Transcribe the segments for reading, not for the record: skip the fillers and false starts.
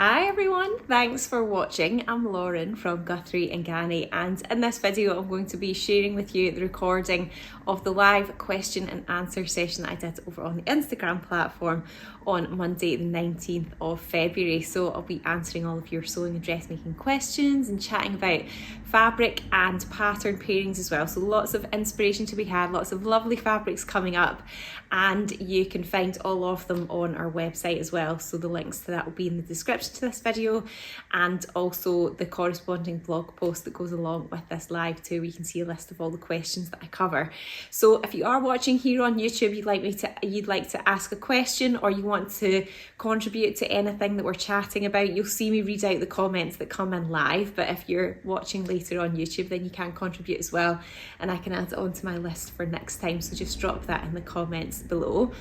Hi everyone, thanks for watching. I'm Lauren from Guthrie and Ganny, and in this video I'm going to be sharing with you the recording of the live question and answer session that I did over on the Instagram platform on Monday the 19th of February. So I'll be answering all of your sewing and dressmaking questions and chatting about fabric and pattern pairings as well. So lots of inspiration to be had, lots of lovely fabrics coming up, and you can find all of them on our website as well. So the links to that will be in the description to this video, and also the corresponding blog post that goes along with this live too, where you can see a list of all the questions that I cover. So if you are watching here on YouTube, you'd like to ask a question, or you want to contribute to anything that we're chatting about, you'll see me read out the comments that come in live. But if you're watching later on YouTube, then you can contribute as well, and I can add it onto my list for next time. So just drop that in the comments below.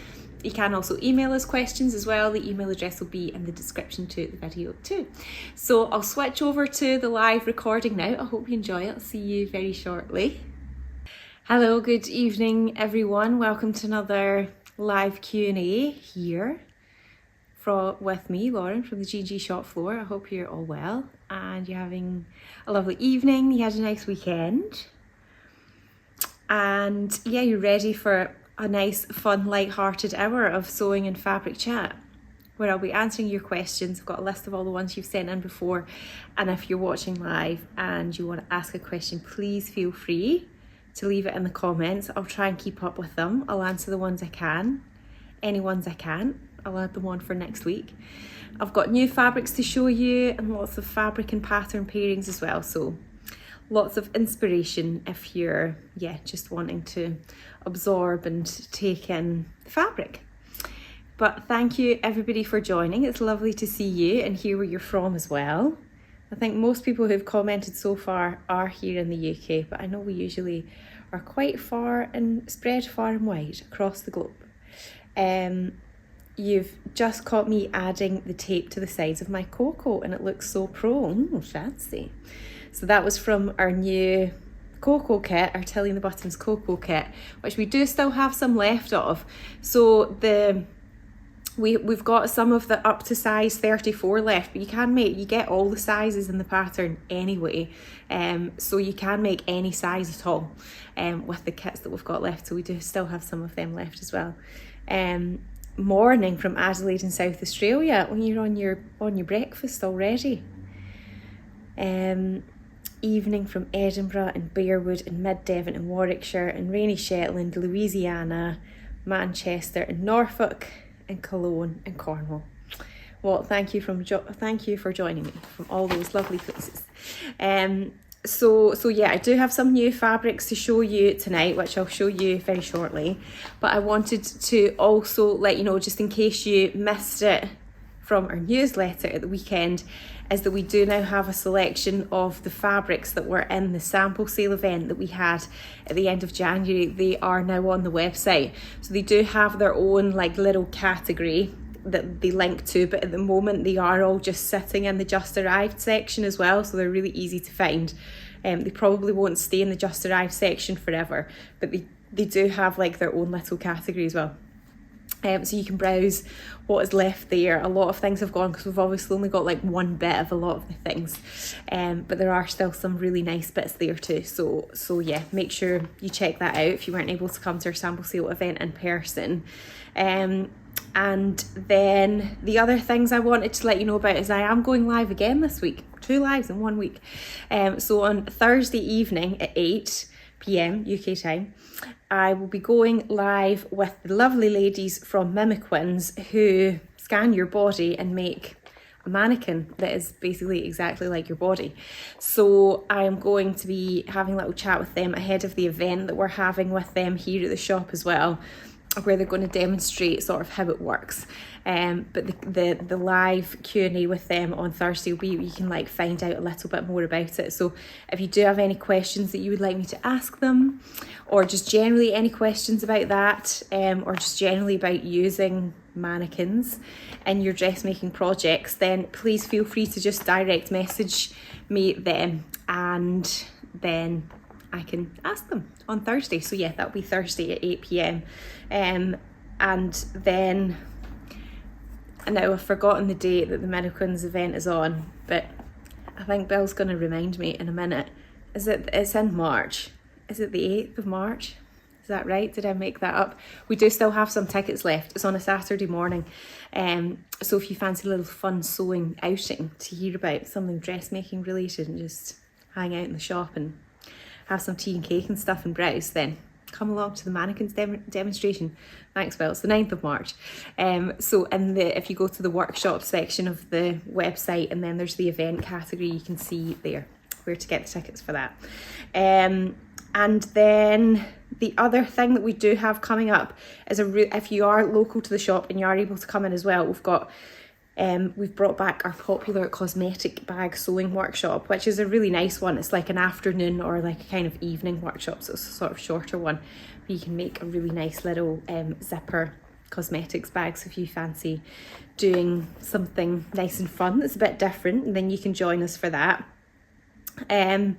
You can also email us questions as well. The email address will be in the description to the video too. So I'll switch over to the live recording now. I hope you enjoy it. I'll see you very shortly. Hello, good evening everyone. Welcome to another live Q&A here with me, Lauren, from the GG shop floor. I hope you're all well and you're having a lovely evening. You had a nice weekend. And yeah, you're ready for a nice, fun, light-hearted hour of sewing and fabric chat, where I'll be answering your questions. I've got a list of all the ones you've sent in before, and if you're watching live and you want to ask a question, please feel free to leave it in the comments. I'll try and keep up with them. I'll answer the ones I can. Any ones I can't, I'll add them on for next week. I've got new fabrics to show you and lots of fabric and pattern pairings as well, so lots of inspiration if you're just wanting to absorb and take in the fabric. But thank you everybody for joining. It's lovely to see you and hear where you're from as well. I think most people who've commented so far are here in the UK, but I know we usually are quite far and spread far and wide across the globe. You've just caught me adding the tape to the sides of my coco, and it looks so fancy. So that was from our new coco kit, our Tilly and the Buttons coco kit, which we do still have some left of. So we've got some of the up to size 34 left, but you get all the sizes in the pattern anyway. So you can make any size at all with the kits that we've got left. So we do still have some of them left as well. Morning from Adelaide in South Australia. When you're on your breakfast already. Evening from Edinburgh and Bearwood and Mid Devon and Warwickshire and rainy Shetland, Louisiana, Manchester and Norfolk and Cologne and Cornwall. Well, thank you for joining me from all those lovely places. So yeah, I do have some new fabrics to show you tonight, which I'll show you very shortly. But I wanted to also let you know, just in case you missed it from our newsletter at the weekend, is that we do now have a selection of the fabrics that were in the sample sale event that we had at the end of January. They are now on the website. So they do have their own little category that they link to, but at the moment they are all just sitting in the just arrived section as well, so they're really easy to find. They probably won't stay in the just arrived section forever, but they do have their own little category as well. So you can browse what is left there. A lot of things have gone because we've obviously only got one bit of a lot of the things, but there are still some really nice bits there too. So yeah, make sure you check that out if you weren't able to come to our sample sale event in person. And then the other things I wanted to let you know about is I am going live again this week. 2 lives in 1 week. So on Thursday evening at 8 p.m. UK time, I will be going live with the lovely ladies from Mimiquins who scan your body and make a mannequin that is basically exactly like your body. So I am going to be having a little chat with them ahead of the event that we're having with them here at the shop as well, where they're going to demonstrate sort of how it works. But the live Q&A with them on Thursday will be, you can find out a little bit more about it. So if you do have any questions that you would like me to ask them, or just generally any questions about that, or just generally about using mannequins in your dressmaking projects, then please feel free to just direct message me them, and then I can ask them on Thursday. So yeah, that'll be Thursday at 8 p.m. And then And now I've forgotten the date that the Mannequins event is on, but I think Bill's going to remind me in a minute. It's in March. Is it the 8th of March? Is that right? Did I make that up? We do still have some tickets left. It's on a Saturday morning. So if you fancy a little fun sewing outing to hear about something dressmaking related and just hang out in the shop and have some tea and cake and stuff and browse, then come along to the Mannequins demonstration. Thanks, Bill. It's the 9th of March. So if you go to the workshop section of the website, and then there's the event category, you can see there where to get the tickets for that. And then the other thing that we do have coming up is if you are local to the shop and you are able to come in as well, we've brought back our popular cosmetic bag sewing workshop, which is a really nice one. It's like an afternoon or like a kind of evening workshop, so it's a sort of shorter one. You can make a really nice little zipper cosmetics bag. So if you fancy doing something nice and fun that's a bit different, then you can join us for that. And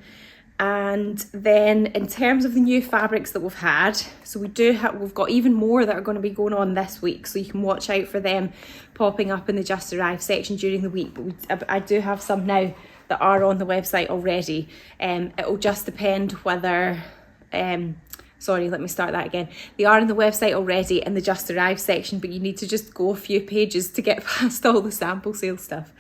then in terms of the new fabrics that we've had, so we've got even more that are going to be going on this week, so you can watch out for them popping up in the Just Arrived section during the week. But I do have some now that are on the website already. It'll just depend whether sorry, let me start that again. They are on the website already in the Just Arrived section, but you need to just go a few pages to get past all the sample sale stuff.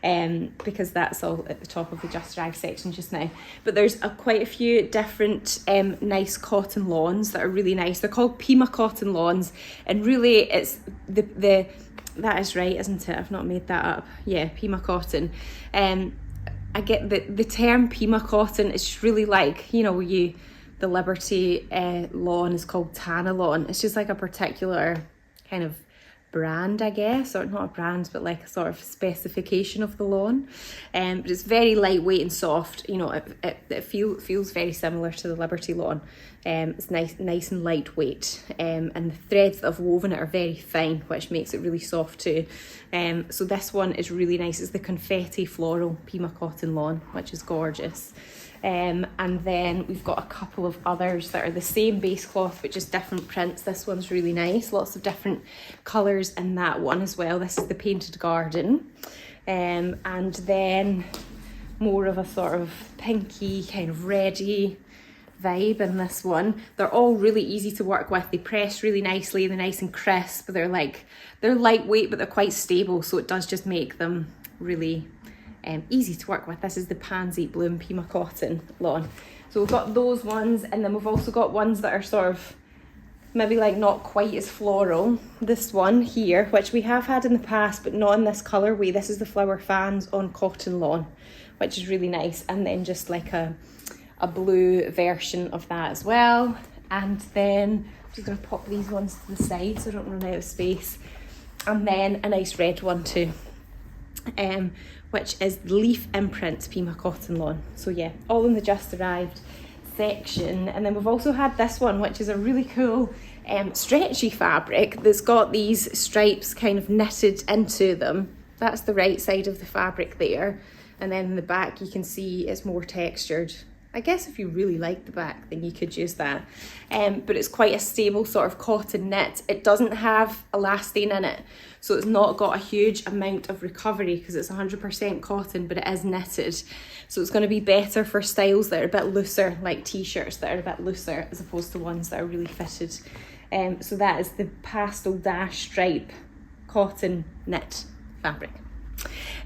Because that's all at the top of the Just Arrived section just now. But there's quite a few different nice cotton lawns that are really nice. They're called Pima cotton lawns, and really it's that is right, isn't it? I've not made that up. Yeah, Pima cotton. I get the term Pima cotton is just really like, you know, the Liberty lawn is called Tana lawn. It's just like a particular kind of brand, I guess, or not a brand, but like a sort of specification of the lawn. But it's very lightweight and soft. You know, it feels very similar to the Liberty lawn. It's nice and lightweight, and the threads that I've woven it are very fine, which makes it really soft too. So this one is really nice. It's the confetti floral Pima cotton lawn, which is gorgeous. And then we've got a couple of others that are the same base cloth but just different prints. This one's really nice, lots of different colours in that one as well. This is the Painted Garden, and then more of a sort of pinky kind of reddy vibe in this one. They're all really easy to work with. They press really nicely, they're nice and crisp. They're lightweight but they're quite stable, so it does just make them really easy to work with. This is the Pansy Bloom Pima cotton lawn. So we've got those ones, and then we've also got ones that are sort of maybe like not quite as floral. This one here, which we have had in the past but not in this colourway. This is the Flower Fans on Cotton Lawn, which is really nice, and then just like a blue version of that as well. And then I'm just going to pop these ones to the side so I don't run out of space. And then a nice red one too, which is Leaf Imprints Pima Cotton Lawn. So yeah, all in the Just Arrived section. And then we've also had this one, which is a really cool stretchy fabric that's got these stripes kind of knitted into them. That's the right side of the fabric there, and then in the back you can see it's more textured. I guess if you really like the back, then you could use that. But it's quite a stable sort of cotton knit. It doesn't have elastane in it, so it's not got a huge amount of recovery because it's 100% cotton, but it is knitted. So it's going to be better for styles that are a bit looser, like t-shirts that are a bit looser, as opposed to ones that are really fitted. So that is the Pastel Dash Stripe cotton knit fabric.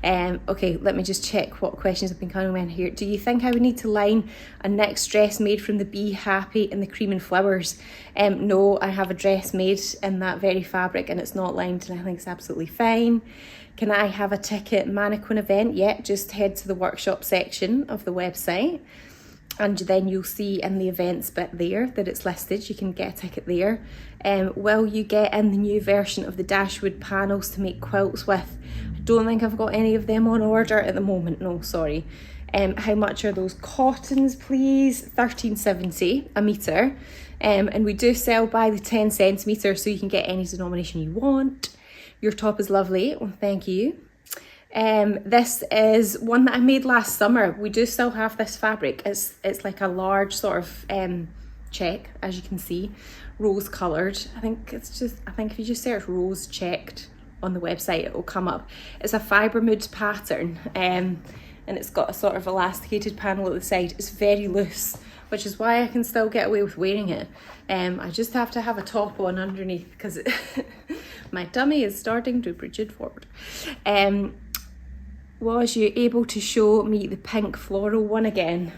Okay, let me just check what questions have been coming in here. Do you think I would need to line a next dress made from the Be Happy in the Cream and Flowers? No, I have a dress made in that very fabric and it's not lined, and I think it's absolutely fine. Can I have a ticket mannequin event? Yeah, just head to the workshop section of the website, and then you'll see in the events bit there that it's listed. You can get a ticket there. Will you get in the new version of the Dashwood panels to make quilts with? I don't think I've got any of them on order at the moment, no, sorry. How much are those cottons, please? £13.70 a metre. And we do sell by the 10 centimetre, so you can get any denomination you want. Your top is lovely, well, thank you. This is one that I made last summer. We do still have this fabric. It's like a large sort of check, as you can see, rose coloured. I think if you just search rose checked on the website, it will come up. It's a fibre mood pattern, and it's got a sort of elasticated panel at the side. It's very loose, which is why I can still get away with wearing it. I just have to have a top on underneath because my tummy is starting to protrude forward. Was you able to show me the pink floral one again?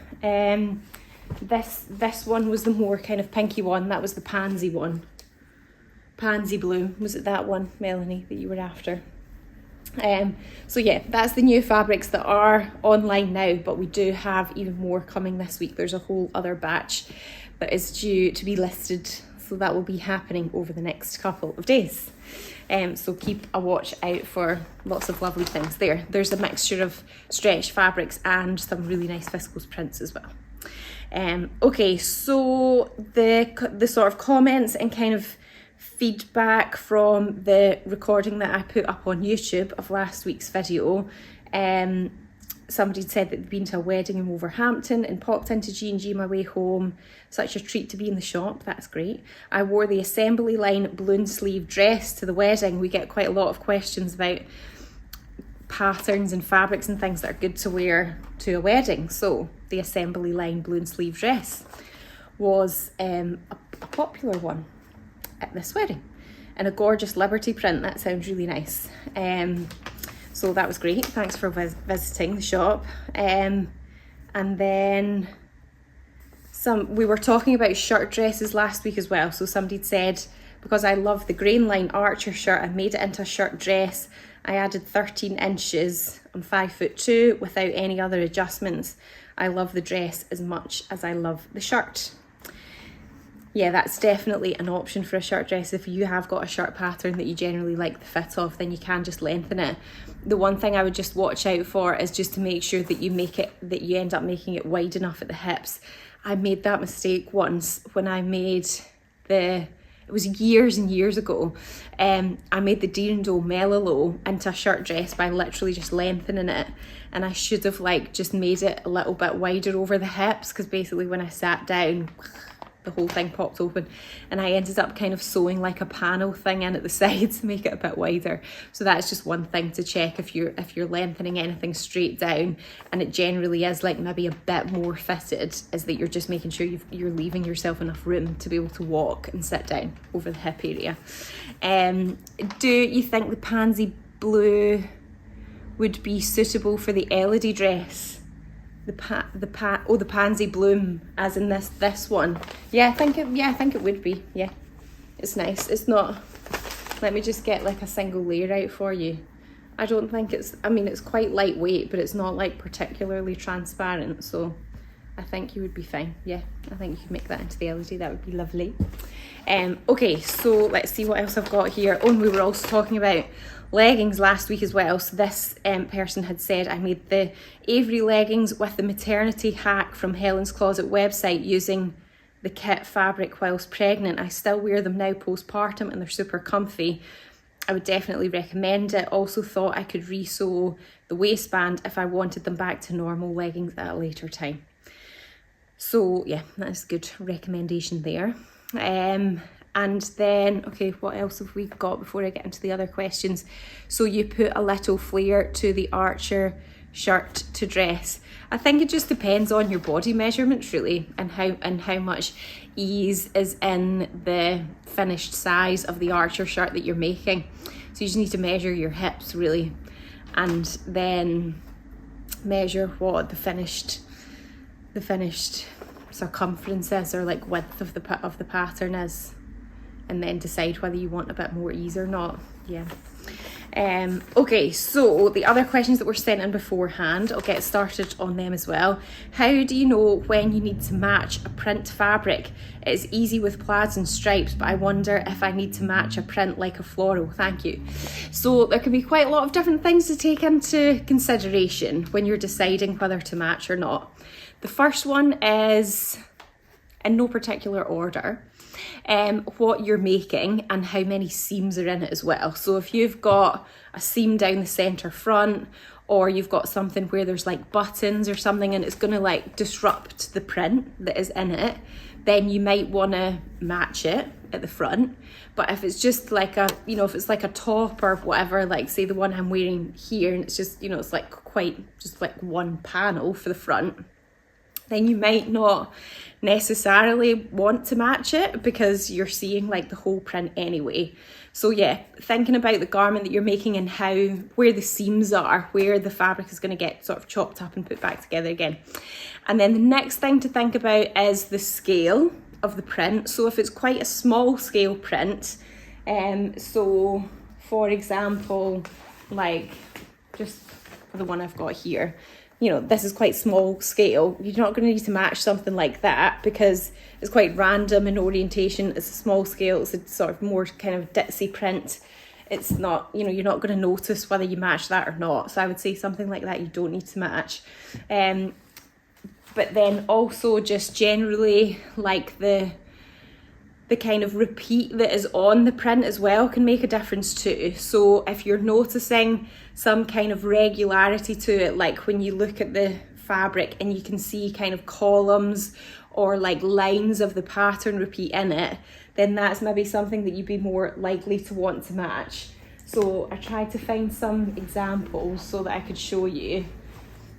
This one was the more kind of pinky one. That was the pansy one. Pansy blue. Was it that one, Melanie, that you were after? So yeah, that's the new fabrics that are online now, but we do have even more coming this week. There's a whole other batch that is due to be listed, so that will be happening over the next couple of days. So keep a watch out for lots of lovely things there. There's a mixture of stretch fabrics and some really nice viscose prints as well. Okay, so the sort of comments and kind of feedback from the recording that I put up on YouTube of last week's video. Somebody said that they'd been to a wedding in Wolverhampton and popped into G&G on my way home. Such a treat to be in the shop. That's great. I wore the assembly line balloon sleeve dress to the wedding. We get quite a lot of questions about patterns and fabrics and things that are good to wear to a wedding. So the assembly line balloon sleeve dress was a popular one at this wedding, and a gorgeous Liberty print. That sounds really nice. So that was great. Thanks for visiting the shop. And then we were talking about shirt dresses last week as well. So somebody said, because I love the grain line Archer shirt, I made it into a shirt dress. I added 13 inches. I'm 5'2" without any other adjustments. I love the dress as much as I love the shirt. Yeah, that's definitely an option for a shirt dress. If you have got a shirt pattern that you generally like the fit of, then you can just lengthen it. The one thing I would just watch out for is just to make sure that you end up making it wide enough at the hips. I made that mistake once when I made it was years and years ago. I made the Deerando Mellow into a shirt dress by literally just lengthening it, and I should have just made it a little bit wider over the hips, because basically when I sat down, the whole thing popped open, and I ended up kind of sewing like a panel thing in at the sides to make it a bit wider. So that's just one thing to check if you're lengthening anything straight down, and it generally is maybe a bit more fitted, is that you're just making sure you're leaving yourself enough room to be able to walk and sit down over the hip area. Do you think the pansy blue would be suitable for the Elodie dress? The pansy bloom, as in this one. I think it would be. Yeah, it's nice. It's not. Let me just get a single layer out for you. I don't think it's. I mean, it's quite lightweight, but it's not particularly transparent. So I think you would be fine. Yeah, I think you could make that into the LED. That would be lovely. Okay, so let's see what else I've got here. Oh, and we were also talking about leggings last week as well. So this person had said, I made the Avery leggings with the maternity hack from Helen's Closet website using the kit fabric whilst pregnant. I still wear them now postpartum and they're super comfy. I would definitely recommend it. Also thought I could re-sew the waistband if I wanted them back to normal leggings at a later time. So yeah, that's a good recommendation there. And then, okay, what else have we got before I get into the other questions? So you put a little flare to the Archer shirt to dress. I think it just depends on your body measurements really, and how much ease is in the finished size of the Archer shirt that you're making. So you just need to measure your hips really, and then measure what the finished circumference is, or width of the pattern is, and then decide whether you want a bit more ease or not. Yeah. Okay, so the other questions that were sent in beforehand, I'll get started on them as well. How do you know when you need to match a print fabric? It's easy with plaids and stripes, but I wonder if I need to match a print like a floral. Thank you. So there can be quite a lot of different things to take into consideration when you're deciding whether to match or not. The first one is, in no particular order, what you're making and how many seams are in it as well. So if you've got a seam down the center front, or you've got something where there's buttons or something and it's going to disrupt the print that is in it, then you might want to match it at the front. But if it's just like a, you know, if it's like a top or whatever, like say the one I'm wearing here, and it's just, you know, it's like quite just like one panel for the front, then you might not necessarily want to match it because you're seeing like the whole print anyway. So yeah, thinking about the garment that you're making and how, where the seams are, where the fabric is going to get sort of chopped up and put back together again. And then the next thing to think about is the scale of the print. So if it's quite a small scale print, so for example, like just for the one I've got here, you know, this is quite small scale. You're not going to need to match something like that because it's quite random in orientation. It's a small scale. It's a sort of more kind of ditzy print. It's not, you know, you're not going to notice whether you match that or not. So I would say something like that you don't need to match. But then also just generally like the kind of repeat that is on the print as well can make a difference too. So if you're noticing some kind of regularity to it, like when you look at the fabric and you can see kind of columns or like lines of the pattern repeat in it, then that's maybe something that you'd be more likely to want to match. So I tried to find some examples so that I could show you.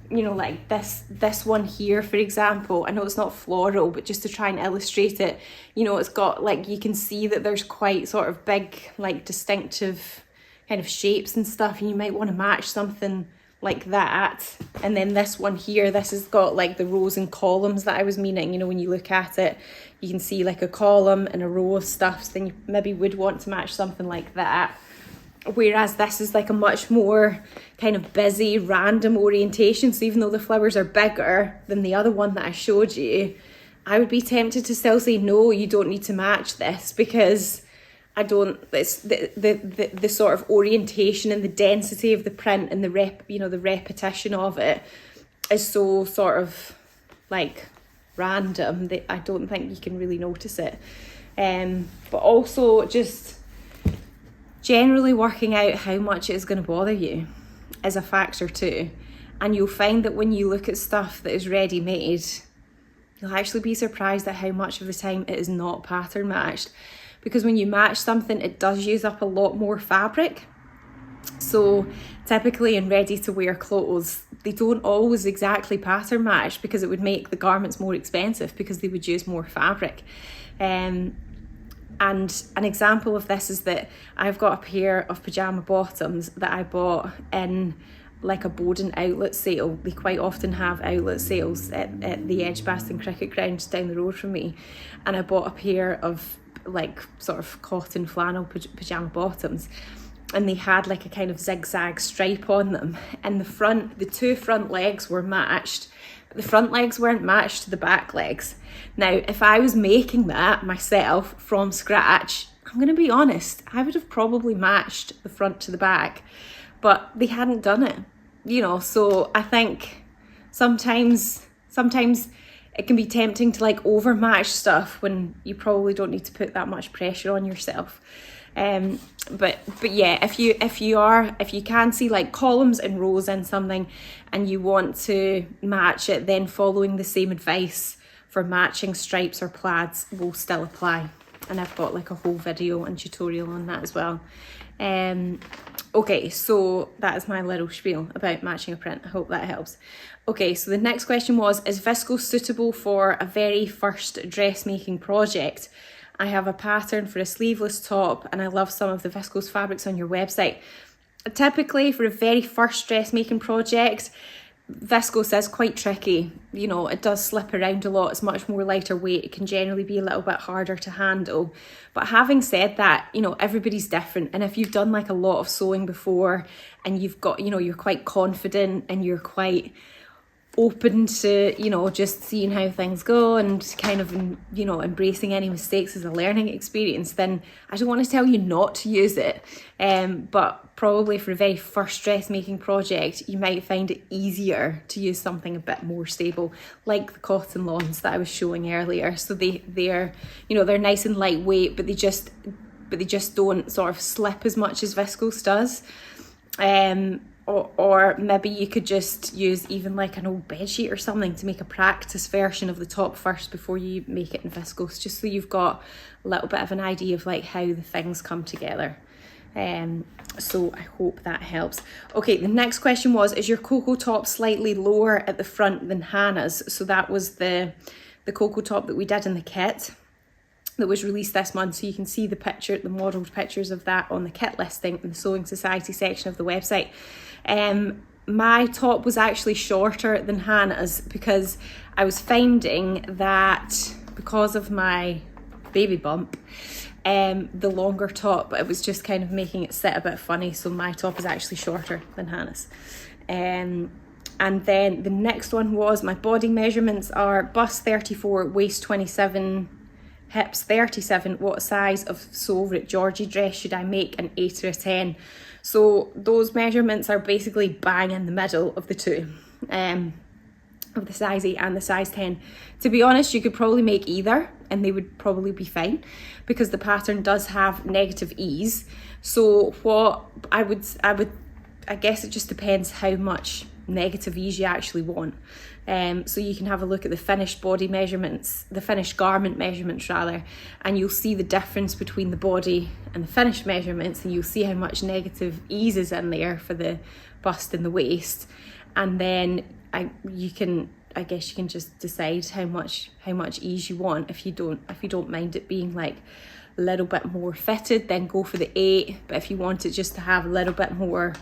You know, like this one here, for example, I know it's not floral, but just to try and illustrate it, you know, it's got like, you can see that there's quite sort of big, like distinctive kind of shapes and stuff, and you might want to match something like that. And then this one here, this has got like the rows and columns that I was meaning. You know, when you look at it, you can see like a column and a row of stuff, so then you maybe would want to match something like that. Whereas this is like a much more kind of busy, random orientation. So even though the flowers are bigger than the other one that I showed you, I would be tempted to still say, no, you don't need to match this, because I don't, it's the sort of orientation and the density of the print and the repetition of it is so sort of like random that I don't think you can really notice it. But also just generally working out how much it is going to bother you is a factor too. And you'll find that when you look at stuff that is ready-made, you'll actually be surprised at how much of the time it is not pattern matched. Because when you match something, it does use up a lot more fabric. So typically in ready-to-wear clothes, they don't always exactly pattern match because it would make the garments more expensive because they would use more fabric. And an example of this is that I've got a pair of pyjama bottoms that I bought in like a Bowden outlet sale. They quite often have outlet sales at the Edgbaston cricket ground down the road from me. And I bought a pair of like sort of cotton flannel pyjama bottoms, and they had like a kind of zigzag stripe on them. And the two front legs were matched, but the front legs weren't matched to the back legs. Now, if I was making that myself from scratch, I'm going to be honest, I would have probably matched the front to the back, but they hadn't done it, you know. So I think sometimes it can be tempting to like overmatch stuff when you probably don't need to put that much pressure on yourself. But yeah, if you can see like columns and rows in something and you want to match it, then following the same advice for matching stripes or plaids will still apply. And I've got like a whole video and tutorial on that as well. Okay, so that is my little spiel about matching a print. I hope that helps. Okay, so the next question was, is viscose suitable for a very first dressmaking project? I have a pattern for a sleeveless top and I love some of the viscose fabrics on your website. Typically for a very first dressmaking project, viscose is quite tricky. You know, it does slip around a lot. It's much more lighter weight. It can generally be a little bit harder to handle. But having said that, you know, everybody's different. And if you've done like a lot of sewing before and you've got, you know, you're quite confident and you're quite open to, you know, just seeing how things go and kind of, you know, embracing any mistakes as a learning experience, then I don't want to tell you not to use it. But probably for a very first dressmaking project, you might find it easier to use something a bit more stable, like the cotton lawns that I was showing earlier. So they're, you know, they're nice and lightweight, but they just don't sort of slip as much as viscose does. or maybe you could just use even like an old bedsheet or something to make a practice version of the top first before you make it in viscose, just so you've got a little bit of an idea of like how the things come together. So I hope that helps. Okay, the next question was, is your coco top slightly lower at the front than Hannah's? So that was the coco top that we did in the kit that was released this month. So you can see the modelled pictures of that on the kit listing in the Sewing Society section of the website. My top was actually shorter than Hannah's because I was finding that because of my baby bump, the longer top, it was just kind of making it sit a bit funny. So my top is actually shorter than Hannah's. And then the next one was, my body measurements are bust 34, waist 27, hips 37. What size of sew over it Georgie dress should I make, an 8 or a 10? So those measurements are basically bang in the middle of the two, of the size 8 and the size 10. To be honest, you could probably make either and they would probably be fine because the pattern does have negative ease. So what I guess it just depends how much negative ease you actually want. So you can have a look at the finished body measurements, the finished garment measurements rather, and you'll see the difference between the body and the finished measurements, and you'll see how much negative ease is in there for the bust and the waist. And then I guess you can just decide how much ease you want. If you don't mind it being like a little bit more fitted, then go for the 8. But if you want it just to have a little bit more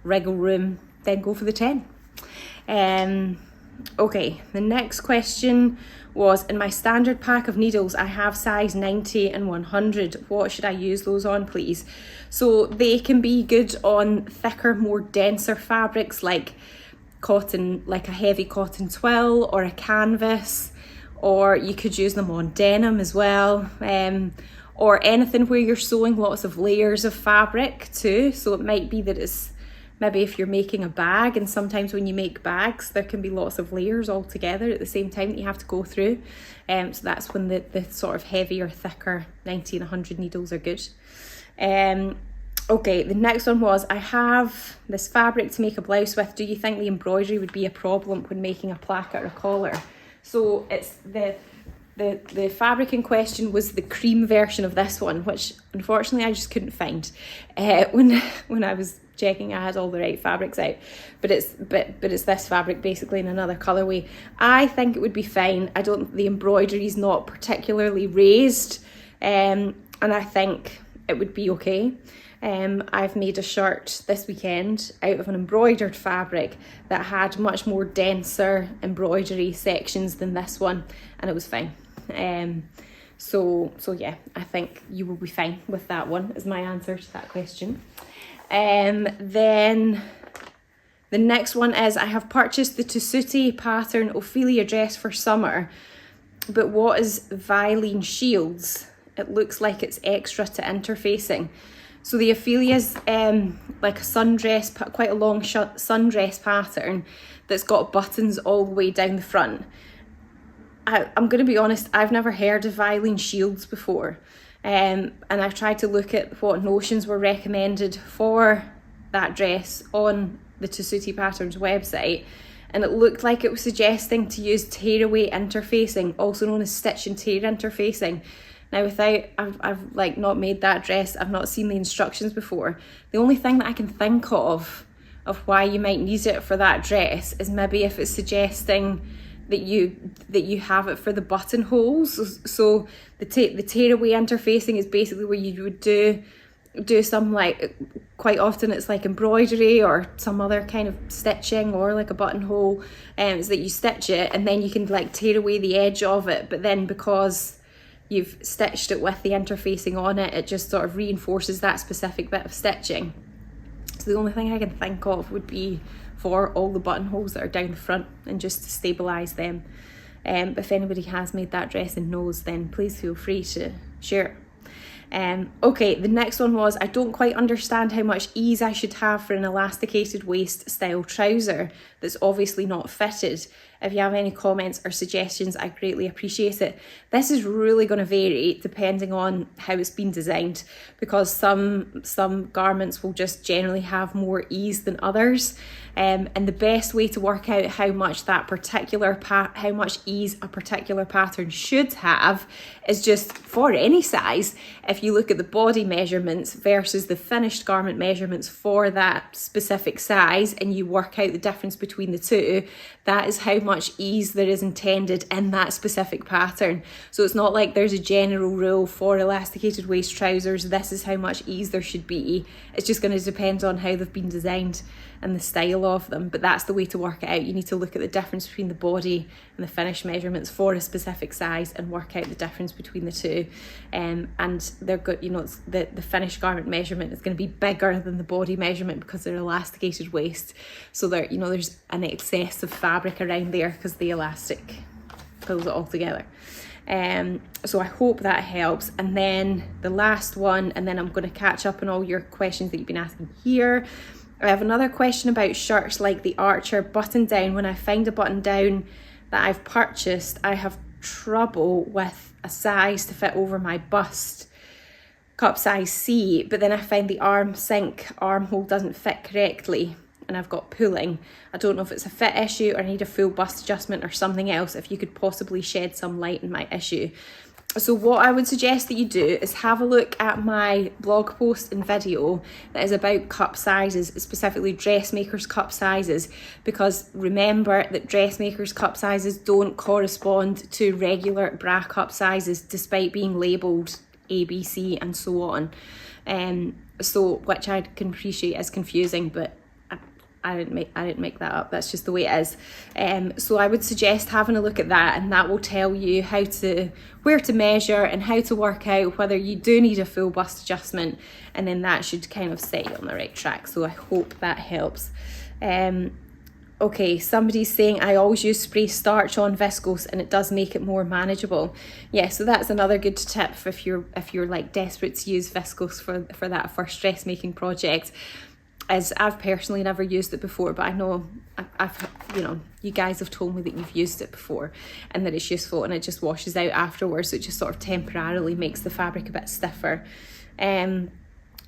wriggle room, then go for the 10. Okay, the next question was, in my standard pack of needles I have size 90 and 100. What should I use those on, please? So they can be good on thicker, more denser fabrics like cotton, like a heavy cotton twill or a canvas, or you could use them on denim as well, or anything where you're sewing lots of layers of fabric too. So it might be that it's maybe if you're making a bag, and sometimes when you make bags there can be lots of layers all together at the same time that you have to go through, so that's when the sort of heavier, thicker 90 and 100 needles are good. Okay, the next one was, I have this fabric to make a blouse with. Do you think the embroidery would be a problem when making a placket or a collar? So it's the fabric in question was the cream version of this one, which unfortunately I just couldn't find when I was checking I had all the right fabrics out, but it's this fabric basically in another colorway. I think it would be fine. The embroidery is not particularly raised, and I think it would be okay. I've made a shirt this weekend out of an embroidered fabric that had much more denser embroidery sections than this one, and it was fine. So yeah, I think you will be fine with that one, is my answer to that question. Then the next one is, I have purchased the Tessuti pattern Ophelia dress for summer, but what is vilene shields? It looks like it's extra to interfacing. So the Ophelia's like a sundress, quite a long sundress pattern that's got buttons all the way down the front. I'm going to be honest, I've never heard of vilene shields before. And I've tried to look at what notions were recommended for that dress on the Tessuti Patterns website, and it looked like it was suggesting to use tearaway interfacing, also known as stitch and tear interfacing. Now, I've like not made that dress, I've not seen the instructions before. The only thing that I can think of why you might need it for that dress is maybe if it's suggesting that you have it for the buttonholes. So the tearaway interfacing is basically where you would do some, like, quite often it's like embroidery or some other kind of stitching, or like a buttonhole, is that you stitch it and then you can like tear away the edge of it, but then because you've stitched it with the interfacing on it, it just sort of reinforces that specific bit of stitching. So the only thing I can think of would be for all the buttonholes that are down the front and just to stabilise them. But if anybody has made that dress and knows, then please feel free to share. Okay, the next one was, I don't quite understand how much ease I should have for an elasticated waist style trouser that's obviously not fitted. If you have any comments or suggestions, I greatly appreciate it. This is really going to vary depending on how it's been designed, because some garments will just generally have more ease than others. And the best way to work out how much ease a particular pattern should have is just for any size. If you look at the body measurements versus the finished garment measurements for that specific size, and you work out the difference between the two, that is how much ease there is intended in that specific pattern. So it's not like there's a general rule for elasticated waist trousers, this is how much ease there should be. It's just going to depend on how they've been designed and the style of them, but that's the way to work it out. You need to look at the difference between the body and the finished measurements for a specific size and work out the difference between the two. And they're good, you know, the finished garment measurement is going to be bigger than the body measurement because they're elasticated waist. So there, you know, there's an excess of fabric around there because the elastic pulls it all together. So I hope that helps. And then the last one, and then I'm going to catch up on all your questions that you've been asking here. I have another question about shirts like the Archer button down. When I find a button down that I've purchased, I have trouble with a size to fit over my bust, cup size C, but then I find the armhole doesn't fit correctly and I've got pulling. I don't know if it's a fit issue or I need a full bust adjustment or something else. If you could possibly shed some light on my issue. So what I would suggest that you do is have a look at my blog post and video that is about cup sizes, specifically dressmakers' cup sizes, because remember that dressmakers' cup sizes don't correspond to regular bra cup sizes despite being labelled A, B, C and so on. So which I can appreciate is confusing, but I didn't make that up. That's just the way it is. So I would suggest having a look at that, and that will tell you where to measure and how to work out whether you do need a full bust adjustment, and then that should kind of set you on the right track. So I hope that helps. Okay, somebody's saying I always use spray starch on viscose and it does make it more manageable. Yeah, so that's another good tip if you're like desperate to use viscose for that first dressmaking project. As I've personally never used it before, but I know you guys have told me that you've used it before and that it's useful, and it just washes out afterwards, so it just sort of temporarily makes the fabric a bit stiffer. Can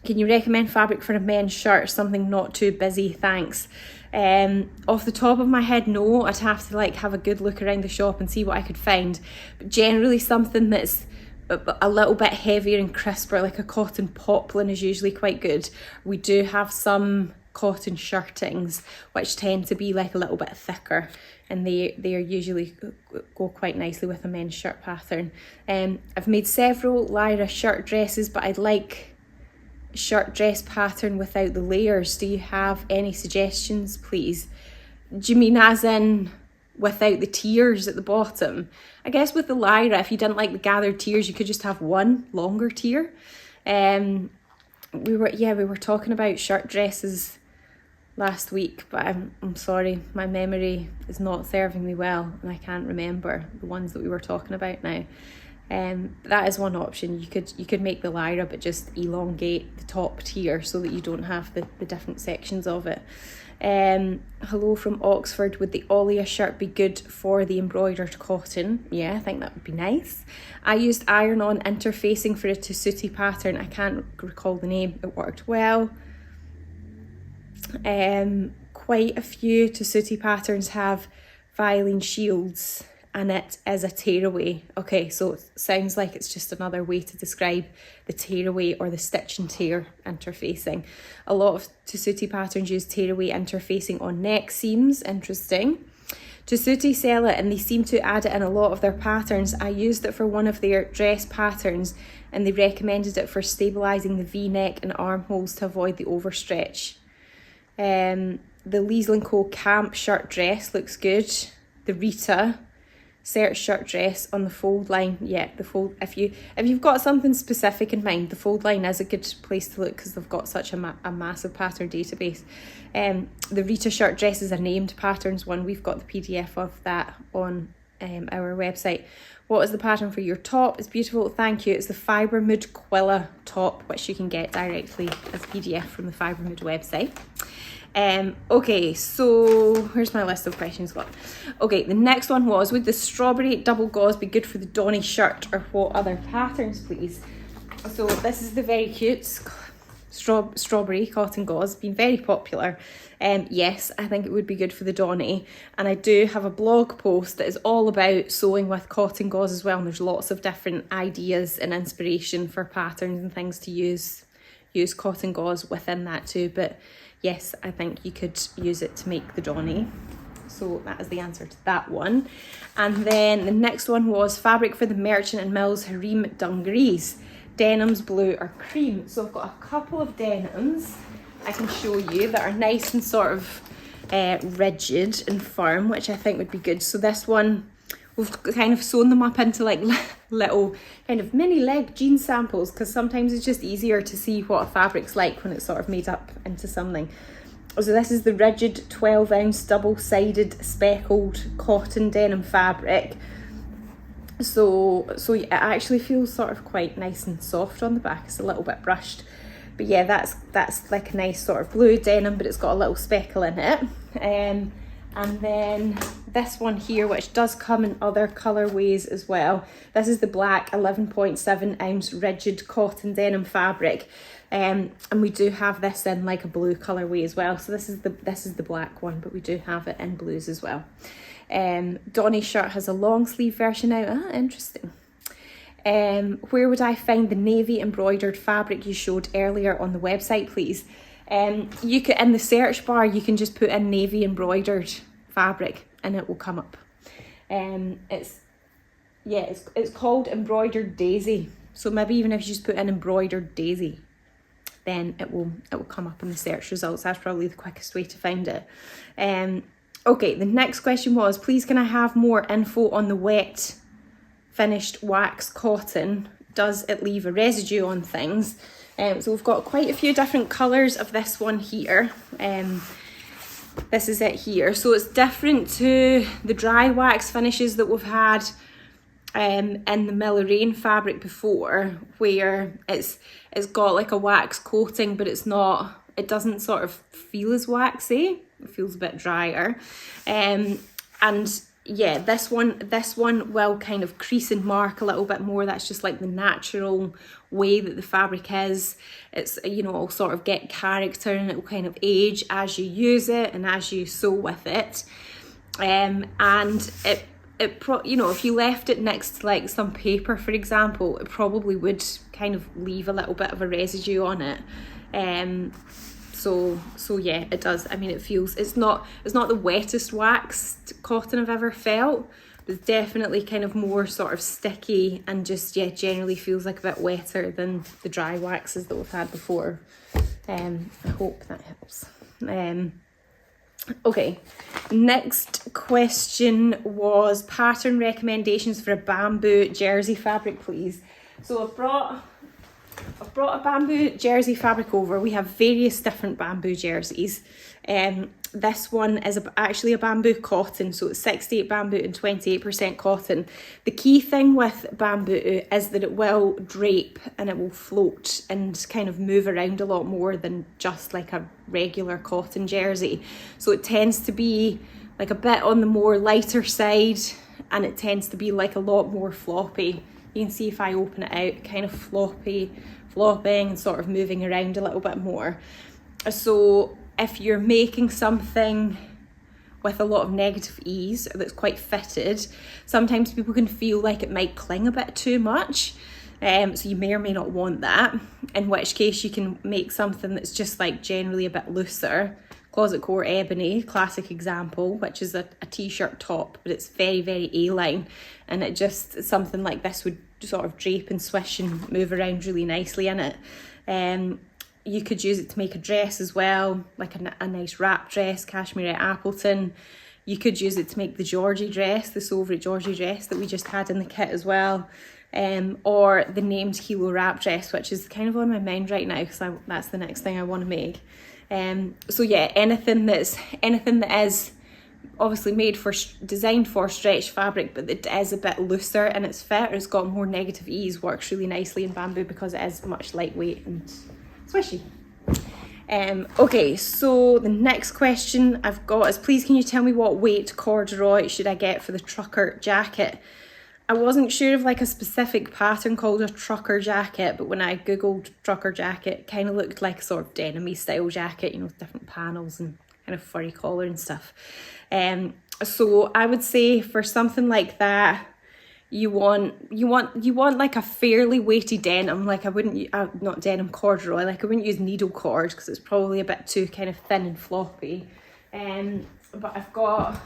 you recommend fabric for a men's shirt, something not too busy, thanks? Off the top of my head, no. I'd have to have a good look around the shop and see what I could find, but generally something that's a little bit heavier and crisper, like a cotton poplin, is usually quite good. We do have some cotton shirtings which tend to be like a little bit thicker, and they are usually go quite nicely with a men's shirt pattern. I've made several Lyra shirt dresses, but I'd like a shirt dress pattern without the layers. Do you have any suggestions, please? Do you mean as in without the tiers at the bottom? I guess with the Lyra, if you didn't like the gathered tiers, you could just have one longer tier. We were talking about shirt dresses last week, but I'm sorry, my memory is not serving me well and I can't remember the ones that we were talking about now. That is one option. You could make the Lyra but just elongate the top tier so that you don't have the different sections of it. Hello from Oxford, would the Ophelia shirt be good for the embroidered cotton? Yeah, I think that would be nice. I used iron-on interfacing for a Tessuti pattern. I can't recall the name. It worked well. Quite a few Tessuti patterns have vilene shields and it is a tearaway. Okay, so it sounds like it's just another way to describe the tearaway or the stitch and tear interfacing. A lot of Tessuti patterns use tearaway interfacing on neck seams. Interesting. Tessuti sell it and they seem to add it in a lot of their patterns. I used it for one of their dress patterns and they recommended it for stabilising the V-neck and armholes to avoid the overstretch. The Leisland Co Camp shirt dress looks good. The Rita search shirt dress on the fold line. Yeah, the fold. If you've got something specific in mind, the fold line is a good place to look because they've got such a massive pattern database. The Rita shirt dresses are named patterns one. We've got the PDF of that on our website. What is the pattern for your top? It's beautiful, thank you. It's the Fibre Mood Quilla top, which you can get directly as a PDF from the Fibre Mood website. Okay, so where's my list of questions got? Okay, the next one was, would the strawberry double gauze be good for the Donny shirt, or what other patterns, please? So this is the very cute strawberry cotton gauze, been very popular. Yes, I think it would be good for the Donny, and I do have a blog post that is all about sewing with cotton gauze as well, and there's lots of different ideas and inspiration for patterns and things to use cotton gauze within that too. But yes, I think you could use it to make the Donny. So that is the answer to that one. And then the next one was fabric for the Merchant and Mills harem dungarees, denims, blue or cream. So I've got a couple of denims I can show you that are nice and sort of rigid and firm, which I think would be good. So this one, we've kind of sewn them up into like little kind of mini leg jean samples, because sometimes it's just easier to see what a fabric's like when it's sort of made up into something. So this is the rigid 12-ounce double-sided speckled cotton denim fabric. So yeah, it actually feels sort of quite nice and soft on the back. It's a little bit brushed. But yeah, that's like a nice sort of blue denim, but it's got a little speckle in it. And then this one here, which does come in other colourways as well. This is the black 11.7 ounce rigid cotton denim fabric. And we do have this in like a blue colourway as well. So this is the black one, but we do have it in blues as well. Donny's shirt has a long sleeve version now. Ah, interesting. Where would I find the navy embroidered fabric you showed earlier on the website, please? You could, in the search bar, you can just put in navy embroidered fabric and it will come up. It's called embroidered daisy. So maybe even if you just put in embroidered daisy, then it will come up in the search results. That's probably the quickest way to find it. Okay, the next question was, please can I have more info on the wet finished wax cotton? Does it leave a residue on things? So we've got quite a few different colours of this one here. This is it here. So it's different to the dry wax finishes that we've had in the Milleraine fabric before, where it's got like a wax coating, but it doesn't sort of feel as waxy. It feels a bit drier. And yeah, this one will kind of crease and mark a little bit more. That's just like the natural way that the fabric is. It's, you know, it'll sort of get character and it will kind of age as you use it and as you sew with it. And you know, if you left it next to like some paper, for example, it probably would kind of leave a little bit of a residue on it. So yeah, it does. I mean, it's not the wettest waxed cotton I've ever felt, but it's definitely kind of more sort of sticky and just, yeah, generally feels like a bit wetter than the dry waxes that we've had before. I hope that helps. Okay, next question was pattern recommendations for a bamboo jersey fabric, please. So I've brought a bamboo jersey fabric over. We have various different bamboo jerseys. This one is actually a bamboo cotton, so it's 68 bamboo and 28% cotton. The key thing with bamboo is that it will drape and it will float and kind of move around a lot more than just like a regular cotton jersey. So it tends to be like a bit on the more lighter side, and it tends to be like a lot more floppy. You can see if I open it out, kind of flopping and sort of moving around a little bit more. So if you're making something with a lot of negative ease that's quite fitted, sometimes people can feel like it might cling a bit too much. So you may or may not want that, in which case you can make something that's just like generally a bit looser. Closet Core Ebony, classic example, which is a t-shirt top, but it's very, very A-line, and it just, something like this would sort of drape and swish and move around really nicely in it. You could use it to make a dress as well, like a nice wrap dress, cashmere Appleton. You could use it to make the Georgie dress, the Soviet Georgie dress that we just had in the kit as well. Or the named Kilo wrap dress, which is kind of on my mind right now because that's the next thing I want to make. So yeah, anything that is obviously designed for stretch fabric, but it is a bit looser in its fit, or it's got more negative ease, works really nicely in bamboo because it is much lightweight and swishy. Okay, so the next question I've got is, please can you tell me what weight corduroy should I get for the trucker jacket? I wasn't sure of like a specific pattern called a trucker jacket, but when I googled trucker jacket, it kind of looked like a sort of denim-y style jacket, you know, with different panels and kind of furry collar and stuff. So I would say for something like that, you want like a fairly weighty denim. Like I wouldn't not denim, corduroy, like I wouldn't use needle cord because it's probably a bit too kind of thin and floppy. But I've got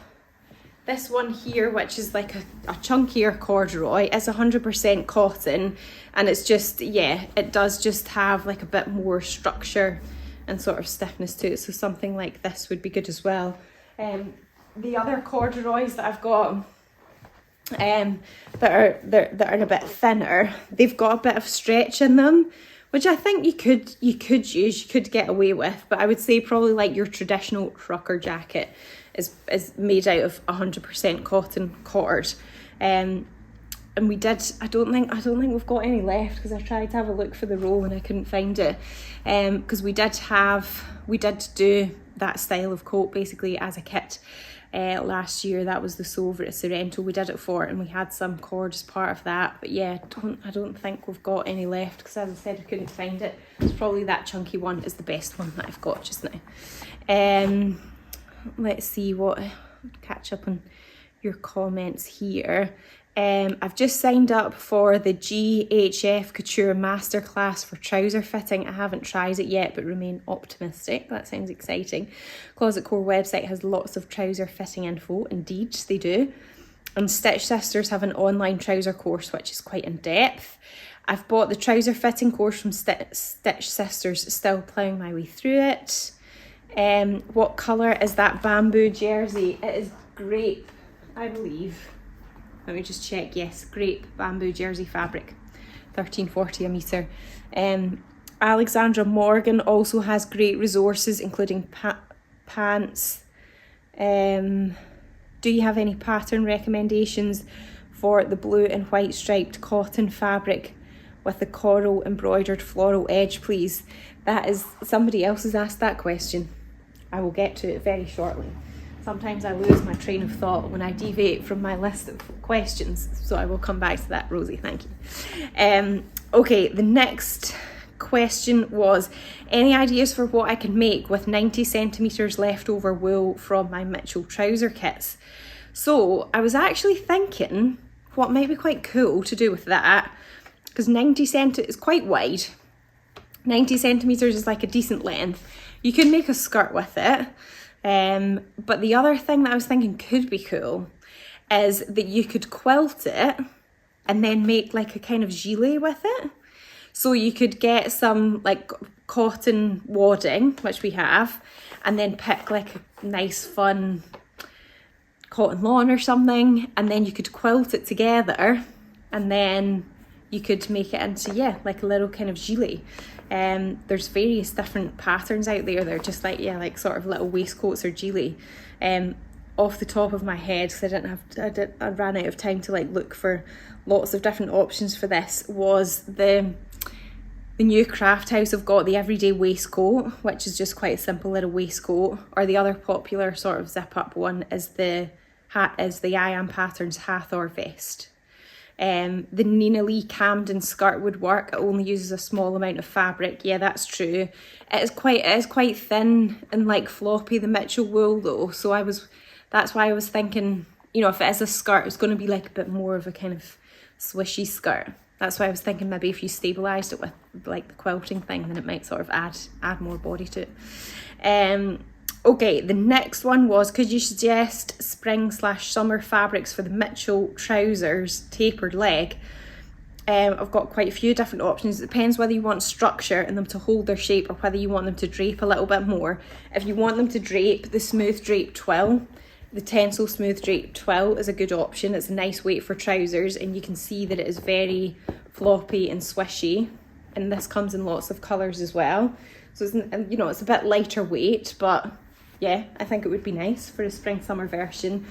this one here, which is like a chunkier corduroy. It's 100% cotton, and it's just, yeah, it does just have like a bit more structure and sort of stiffness to it, so something like this would be good as well. The other corduroys that I've got that are a bit thinner, they've got a bit of stretch in them, which I think you could get away with, but I would say probably like your traditional trucker jacket is made out of 100% cotton cord. And we did, I don't think we've got any left, because I tried to have a look for the roll and I couldn't find it, because we did do that style of coat basically as a kit last year. That was the sew over at Sorrento we did it for, and we had some cord as part of that. But yeah, I don't think we've got any left, because as I said, I couldn't find it. It's probably that chunky one is the best one that I've got just now. Let's see what, catch up on your comments here. I've just signed up for the GHF Couture Masterclass for trouser fitting. I haven't tried it yet, but remain optimistic. That sounds exciting. Closet Core website has lots of trouser fitting info. Indeed, they do. And Stitch Sisters have an online trouser course, which is quite in depth. I've bought the trouser fitting course from Stitch Sisters, still ploughing my way through it. What colour is that bamboo jersey? It is grape, I believe. Let me just check. Yes, grape bamboo jersey fabric, $13.40 a metre. Alexandra Morgan also has great resources, including pants. Do you have any pattern recommendations for the blue and white striped cotton fabric with the coral embroidered floral edge, please? That is, somebody else has asked that question. I will get to it very shortly. Sometimes I lose my train of thought when I deviate from my list of questions, so I will come back to that, Rosie, thank you. Okay, the next question was, any ideas for what I can make with 90 centimetres leftover wool from my Mitchell trouser kits? So I was actually thinking what might be quite cool to do with that, because 90 centimetres is quite wide. 90 centimetres is like a decent length. You could make a skirt with it. But the other thing that I was thinking could be cool is that you could quilt it and then make like a kind of gilet with it. So you could get some like cotton wadding, which we have, and then pick like a nice fun cotton lawn or something, and then you could quilt it together, and then you could make it into, yeah, like a little kind of gilet. There's various different patterns out there. They're just like, yeah, like sort of little waistcoats or gilet. Off the top of my head, because I ran out of time to like look for lots of different options for this, was the new Craft House have got the everyday waistcoat, which is just quite a simple little waistcoat, or the other popular sort of zip up one is the I Am Patterns Hathor vest. The Nina Lee Camden skirt would work. It only uses a small amount of fabric. Yeah, that's true. It is quite thin and like floppy, the Mitchell wool though. So that's why I was thinking, you know, if it is a skirt, it's going to be like a bit more of a kind of swishy skirt. That's why I was thinking maybe if you stabilised it with like the quilting thing, then it might sort of add more body to it. Okay, the next one was, could you suggest spring/summer fabrics for the Mitchell trousers tapered leg? I've got quite a few different options. It depends whether you want structure in them to hold their shape or whether you want them to drape a little bit more. If you want them to drape, the smooth drape twill, the Tencel smooth drape twill is a good option. It's a nice weight for trousers, and you can see that it is very floppy and swishy, and this comes in lots of colours as well. So it's, you know, it's a bit lighter weight, but yeah, I think it would be nice for a spring-summer version.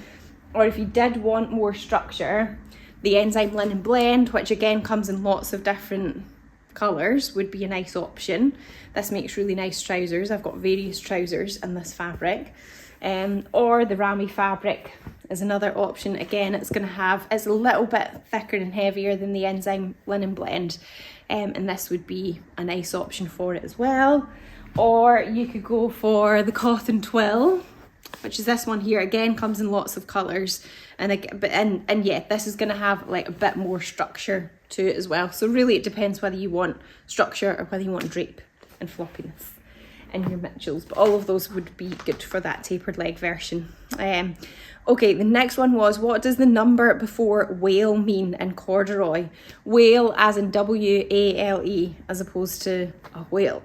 Or if you did want more structure, the Enzyme Linen Blend, which again comes in lots of different colours would be a nice option. This makes really nice trousers. I've got various trousers in this fabric. Or the ramie fabric is another option. Again, it's a little bit thicker and heavier than the enzyme linen blend, and this would be a nice option for it as well. Or you could go for the cotton twill, which is this one here. Again, comes in lots of colours, and yeah, this is going to have like a bit more structure to it as well. So really it depends whether you want structure or whether you want drape and floppiness in your Mitchells, but all of those would be good for that tapered leg version. Okay, the next one was, what does the number before whale mean in corduroy? Whale as in W-A-L-E, as opposed to a whale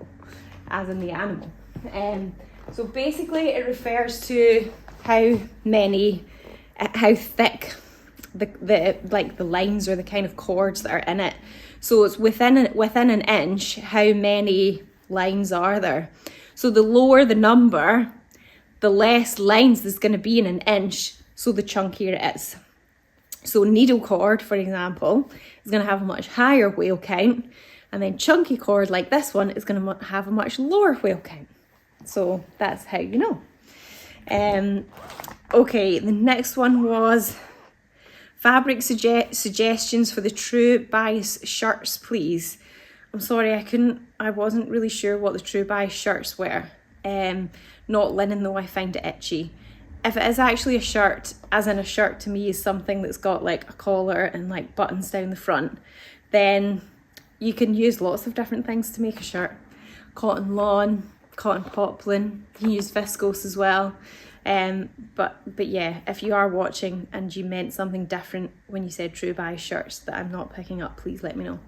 as in the animal. So basically it refers to how thick the lines or the kind of cords that are in it. So it's within an inch, how many lines are there. So the lower the number, the less lines there's going to be in an inch, so the chunkier it is. So needle cord, for example, is going to have a much higher whale count, and then chunky cord like this one is going to have a much lower whale count. So that's how you know. Okay, the next one was fabric suggestions for the true bias shirts, please. I'm sorry, I wasn't really sure what the true bias shirts were. Not linen though, I find it itchy. If it is actually a shirt, as in a shirt to me is something that's got like a collar and like buttons down the front, then you can use lots of different things to make a shirt. Cotton lawn, cotton poplin, you can use viscose as well. But yeah, if you are watching and you meant something different when you said true bias shirts that I'm not picking up, please let me know.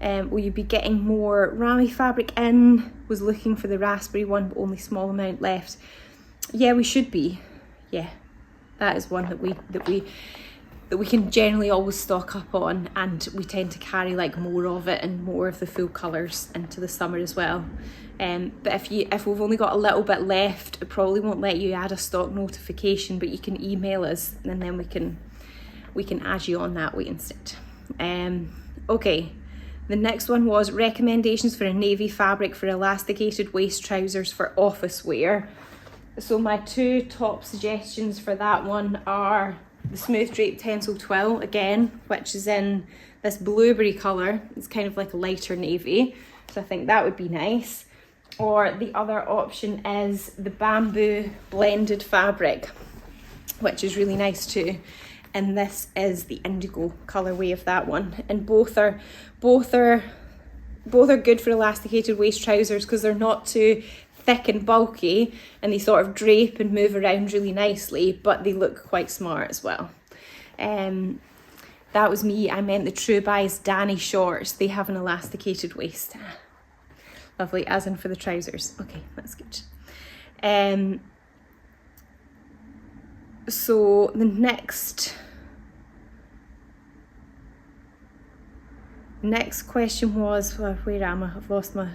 Will you be getting more ramie fabric in? Was looking for the raspberry one, but only small amount left. Yeah, we should be. Yeah, that is one that we can generally always stock up on, and we tend to carry like more of it and more of the full colours into the summer as well. But if we've only got a little bit left, it probably won't let you add a stock notification, but you can email us and then we can add you on that way instead. Okay, the next one was recommendations for a navy fabric for elasticated waist trousers for office wear. So my two top suggestions for that one are the smooth drape tensile twill again, which is in this blueberry colour. It's kind of like a lighter navy, so I think that would be nice. Or the other option is the bamboo blended fabric, which is really nice too. And this is the indigo colourway of that one. And both are good for elasticated waist trousers because they're not too thick and bulky, and they sort of drape and move around really nicely, but they look quite smart as well. That was me. I meant the True Bias Danny shorts. They have an elasticated waist. Lovely, as in for the trousers. Okay, that's good. So the next question was, where am I? I've lost my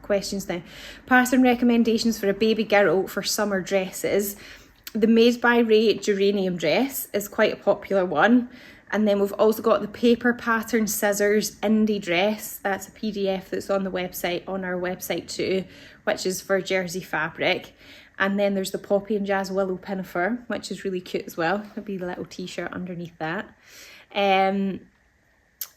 questions now. Pattern recommendations for a baby girl for summer dresses. The Made by Ray geranium dress is quite a popular one. And then we've also got the paper pattern scissors indie dress. That's a PDF that's on our website too, which is for jersey fabric. And then there's the poppy and jazz willow pinafore, which is really cute as well. There'll be a little t-shirt underneath that. And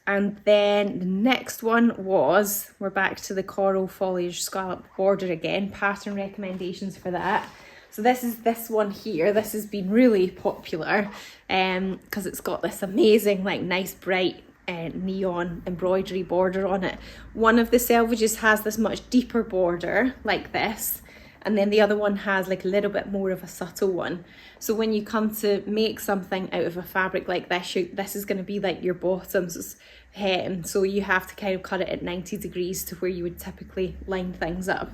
then the next one was, we're back to the coral foliage scallop border again, pattern recommendations for that. So this is this one here. This has been really popular because it's got this amazing, like nice bright neon embroidery border on it. One of the selvages has this much deeper border like this, and then the other one has like a little bit more of a subtle one. So when you come to make something out of a fabric like this, this is going to be like your bottoms hem, so you have to kind of cut it at 90 degrees to where you would typically line things up.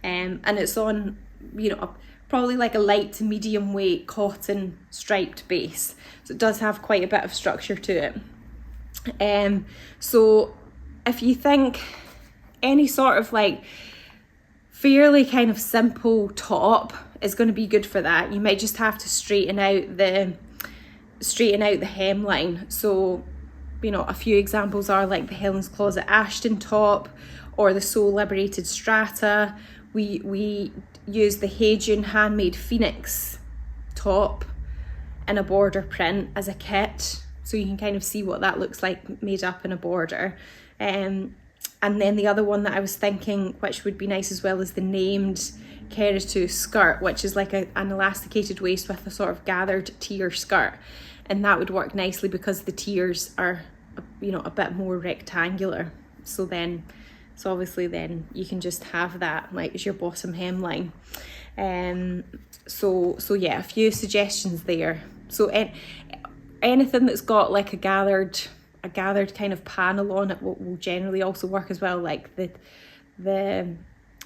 And it's on, you know, probably like a light to medium weight cotton striped base. So it does have quite a bit of structure to it. So if you think any sort of like fairly kind of simple top is going to be good for that, you might just have to straighten out the hemline. So you know, a few examples are like the Helen's Closet Ashton top or the Soul Liberated Strata. We use the Hejun Handmade Phoenix top in a border print as a kit, so you can kind of see what that looks like made up in a border. And then the other one that I was thinking, which would be nice as well, is the named Keritu skirt, which is like an elasticated waist with a sort of gathered tier skirt, and that would work nicely because the tiers are, you know, a bit more rectangular. So obviously then you can just have that like as your bottom hemline. So yeah, a few suggestions there. So anything that's got like a gathered kind of panel on it will generally also work as well. Like the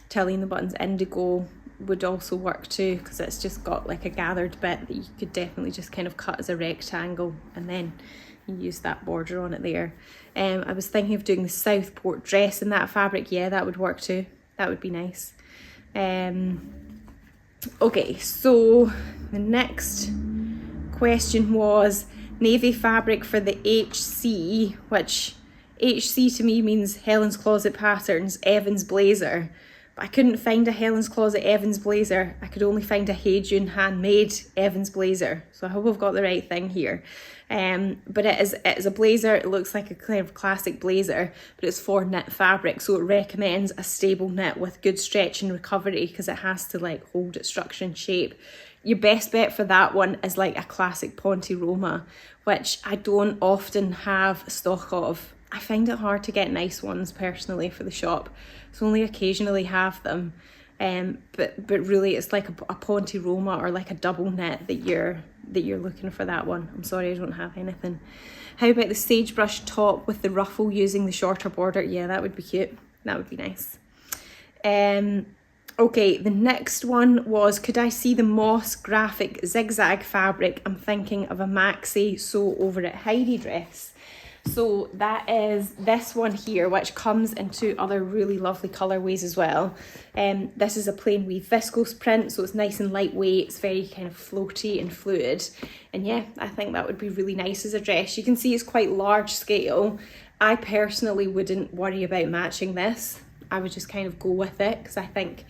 Tilly and the Buttons Indigo would also work too, because it's just got like a gathered bit that you could definitely just kind of cut as a rectangle, and then you use that border on it there. I was thinking of doing the Southport dress in that fabric. Yeah, that would work too. That would be nice. Okay, so the next question was navy fabric for the HC, which HC to me means Helen's Closet Patterns Evans blazer. But I couldn't find a Helen's Closet Evans blazer. I could only find a Hejun Handmade Evans blazer. So I hope I've got the right thing here. But it is a blazer. It looks like a kind of classic blazer, but it's for knit fabric. So it recommends a stable knit with good stretch and recovery, because it has to like hold its structure and shape. Your best bet for that one is like a classic Ponte Roma, which I don't often have stock of. I find it hard to get nice ones personally for the shop, so only occasionally have them. But really it's like a Ponte Roma or like a double knit that you're looking for that one. I'm sorry, I don't have anything. How about the sagebrush top with the ruffle using the shorter border? Yeah, that would be cute. That would be nice. Okay, the next one was, could I see the moss graphic zigzag fabric? I'm thinking of a maxi sew over it Heidi dress. So that is this one here, which comes into other really lovely colourways as well. This is a plain weave viscose print, so it's nice and lightweight. It's very kind of floaty and fluid. And yeah, I think that would be really nice as a dress. You can see it's quite large scale. I personally wouldn't worry about matching this. I would just kind of go with it, because I think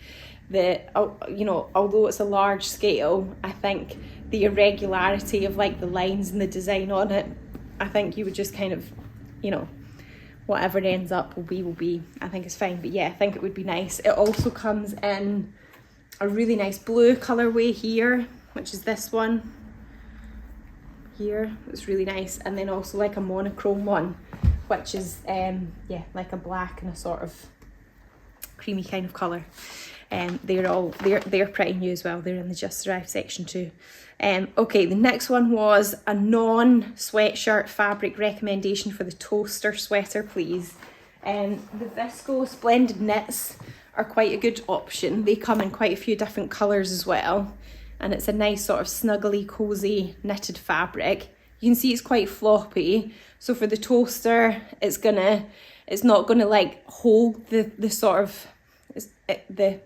that, you know, although it's a large scale, I think the irregularity of like the lines and the design on it, I think you would just kind of, you know, whatever it ends up will be. I think it's fine. But yeah, I think it would be nice. It also comes in a really nice blue colourway here, which is this one here. It's really nice. And then also like a monochrome one, which is yeah, like a black and a sort of creamy kind of colour. They're pretty new as well. They're in the Just Arrived section too. Okay, the next one was a non-sweatshirt fabric recommendation for the toaster sweater, please. The viscose blended knits are quite a good option. They come in quite a few different colours as well, and it's a nice sort of snuggly, cosy knitted fabric. You can see it's quite floppy, so for the toaster, it's not gonna like hold the sort of the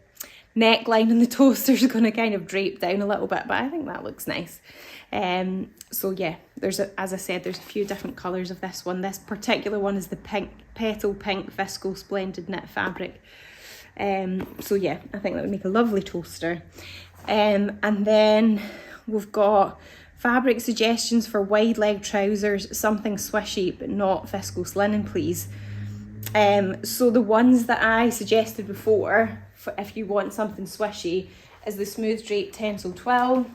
neckline in the toaster is going to kind of drape down a little bit, but I think that looks nice. So yeah, as I said, there's a few different colours of this one. This particular one is the pink, petal pink viscose blended knit fabric. So yeah, I think that would make a lovely toaster. And then we've got fabric suggestions for wide leg trousers, something swishy but not viscose linen, please. So the ones that I suggested before, if you want something swishy, is the smooth drape Tencel Twill,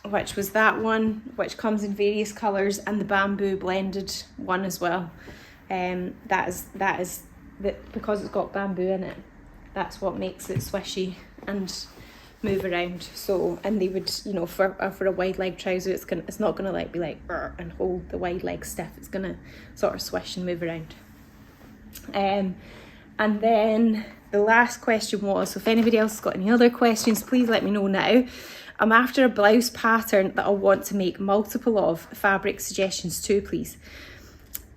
which was that one, which comes in various colours, and the bamboo blended one as well. That is because it's got bamboo in it, that's what makes it swishy and move around. So, and they would, you know, for a wide leg trouser, it's not gonna like be like and hold the wide leg stiff. It's gonna sort of swish and move around. And then the last question was, so if anybody else has got any other questions, please let me know now. I'm after a blouse pattern that I want to make multiple of. Fabric suggestions too, please.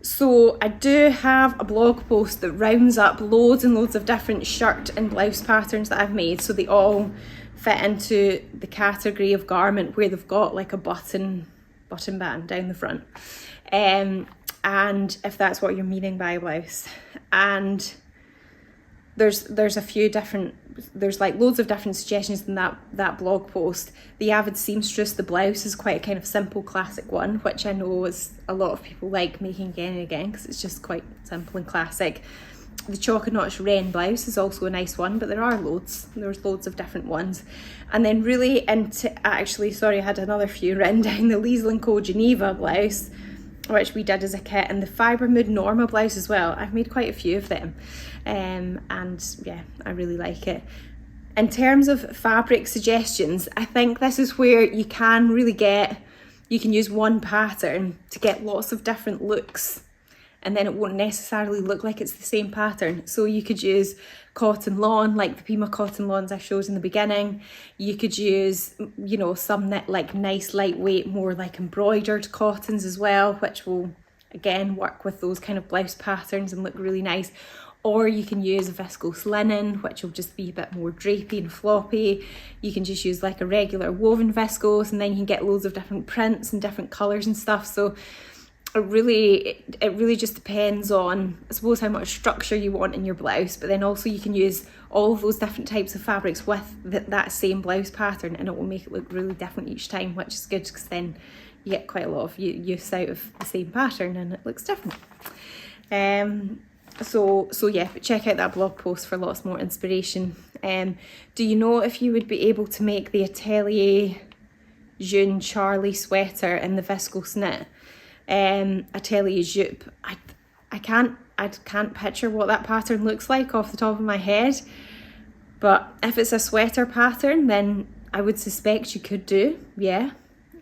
So I do have a blog post that rounds up loads and loads of different shirt and blouse patterns that I've made, so they all fit into the category of garment where they've got like a button band down the front. and if that's what you're meaning by a blouse. And there's a few different, there's like loads of different suggestions in that blog post. The Avid Seamstress, the blouse, is quite a kind of simple classic one, which I know is a lot of people like making again and again because it's just quite simple and classic. The Chalk and Notch Wren blouse is also a nice one, but there's loads of different ones. And then really into, actually, sorry, I had another few written down, the Liesl & Co Geneva blouse, which we did as a kit, and the Fibre Mood Norma blouse as well. I've made quite a few of them, and yeah, I really like it. In terms of fabric suggestions, I think this is where you can use one pattern to get lots of different looks, and then it won't necessarily look like it's the same pattern. So you could use cotton lawn, like the Pima cotton lawns I showed in the beginning. You could use, you know, some like nice lightweight, more like embroidered cottons as well, which will again work with those kind of blouse patterns and look really nice. Or you can use a viscose linen, which will just be a bit more drapey and floppy. You can just use like a regular woven viscose, and then you can get loads of different prints and different colours and stuff. So it really just depends on, I suppose, how much structure you want in your blouse, but then also you can use all of those different types of fabrics with that same blouse pattern, and it will make it look really different each time, which is good because then you get quite a lot of use out of the same pattern and it looks different. So yeah, but check out that blog post for lots more inspiration. Do you know if you would be able to make the Atelier Jeune Charlie sweater in the viscose knit? Atelier Jupe. I can't picture what that pattern looks like off the top of my head, but if it's a sweater pattern, then I would suspect you could do. Yeah,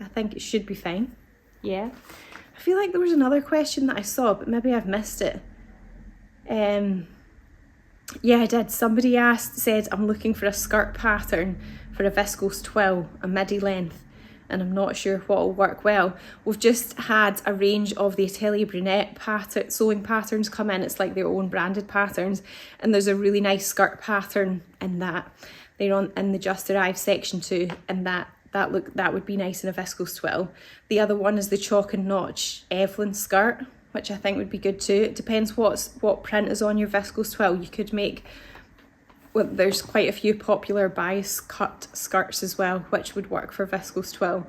I think it should be fine. Yeah, I feel like there was another question that I saw, but maybe I've missed it. Yeah, I did. Somebody said I'm looking for a skirt pattern for a viscose twill, a midi length, and I'm not sure what will work well. We've just had a range of the Atelier Brunette sewing patterns come in. It's like their own branded patterns, and there's a really nice skirt pattern in that. They're in the Just Arrived section too, and that would be nice in a viscose twill. The other one is the Chalk and Notch Evelyn skirt, which I think would be good too. It depends what print is on your viscose twill. You could make, well, there's quite a few popular bias cut skirts as well, which would work for viscose twill.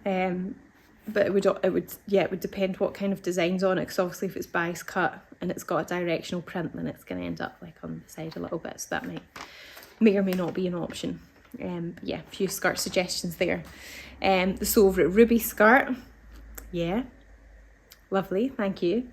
But it would depend what kind of design's on it, because obviously if it's bias cut and it's got a directional print, then it's going to end up like on the side a little bit, so that may or may not be an option. Yeah, a few skirt suggestions there. The Sew Over It Ruby skirt, yeah, lovely, thank you.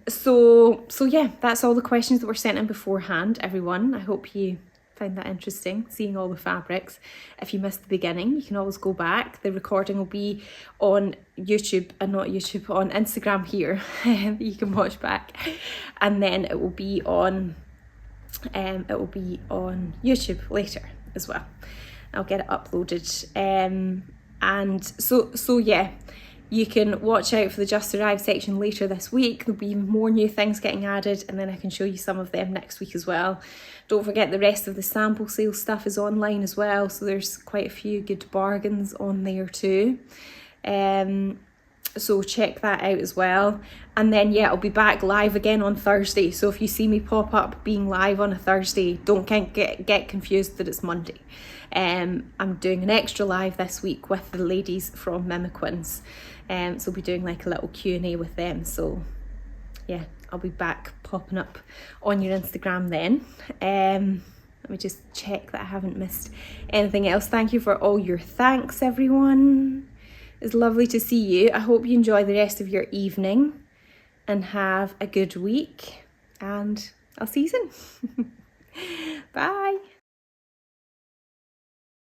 So yeah, that's all the questions that were sent in beforehand, everyone. I hope you found that interesting, seeing all the fabrics. If you missed the beginning, you can always go back. The recording will be on YouTube, and not YouTube, on Instagram here. You can watch back, and then it will be on YouTube later as well. I'll get it uploaded. And so yeah, you can watch out for the Just Arrived section later this week. There'll be more new things getting added, and then I can show you some of them next week as well. Don't forget the rest of the sample sale stuff is online as well, so there's quite a few good bargains on there too. So check that out as well. And then yeah, I'll be back live again on Thursday. So if you see me pop up being live on a Thursday, don't get confused that it's Monday. I'm doing an extra live this week with the ladies from Mimiquins. So I'll be doing like a little Q&A with them. So yeah, I'll be back popping up on your Instagram then. Let me just check that I haven't missed anything else. Thank you for all your thanks, everyone. It's lovely to see you. I hope you enjoy the rest of your evening and have a good week, and I'll see you soon. Bye.